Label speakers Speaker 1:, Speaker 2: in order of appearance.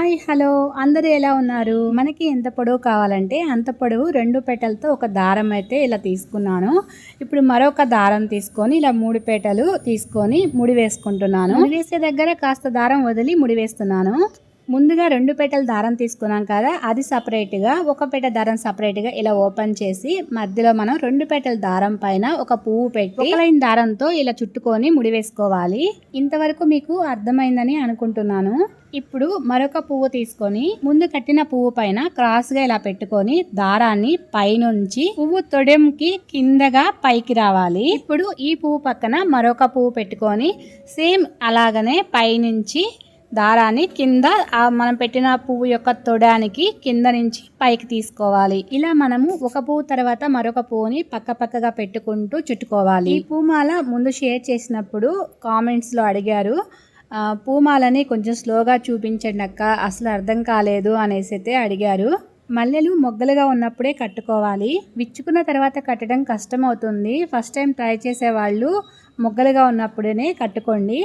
Speaker 1: Hi hello అందరూ ఎలా ఉన్నారు? మనకి ఎంత పొడవు కావాలంటే అంత పొడవు 2 పెటలతో ఒక దారం అయితే ఇలా తీసుకున్నాను. ఇప్పుడు మరొక దారం తీసుకొని ఇలా 3 పెటలు తీసుకొని ముడి వేసుకుంటున్నాను. ముడి వేసే దగ్గర కాస్త దారం వదిలి ముడి వేస్తున్నాను. ముందుగా 2 పెటల దారం తీసుకున్నాం కదా, అది సపరేట్గా, ఒక పెట దారం సపరేట్గా ఇలా ఓపెన్ చేసి మధ్యలో మనం 2 పెటల దారం పైన ఒక పువ్వు పెట్టి ఒక లైన్ దారంతో ఇలా చుట్టుకొని ముడి వేసుకోవాలి. ఇంతవరకు మీకు అర్థమైందని అనుకుంటున్నాను. ఇప్పుడు మరొక పువ్వు తీసుకొని ముందు కట్టిన పువ్వు పైన క్రాస్గా ఇలా పెట్టుకొని దారాన్ని పైనుంచి పువ్వు తొడెంకి కిందగా పైకి రావాలి. ఇప్పుడు ఈ పువ్వు పక్కన మరొక పువ్వు పెట్టుకొని సేమ్ అలాగనే పైనుంచి దారాన్ని కింద మనం పెట్టిన పువ్వు యొక్క తొడానికి కింద నుంచి పైకి తీసుకోవాలి. ఇలా మనము ఒక పువ్వు తర్వాత మరొక పువ్వుని పక్కగా పెట్టుకుంటూ చుట్టుకోవాలి. ఈ పూమాల ముందు షేర్ చేసినప్పుడు కామెంట్స్లో అడిగారు, పూమాలని కొంచెం స్లోగా చూపించండి అక్క, అసలు అర్థం కాలేదు అనేసి అయితే అడిగారు. మల్లెలు మొగ్గలుగా ఉన్నప్పుడే కట్టుకోవాలి. విచ్చుకున్న తర్వాత కట్టడం కష్టం అవుతుంది. ఫస్ట్ టైం ట్రై చేసే వాళ్ళు మొగ్గలుగా ఉన్నప్పుడే కట్టుకోండి.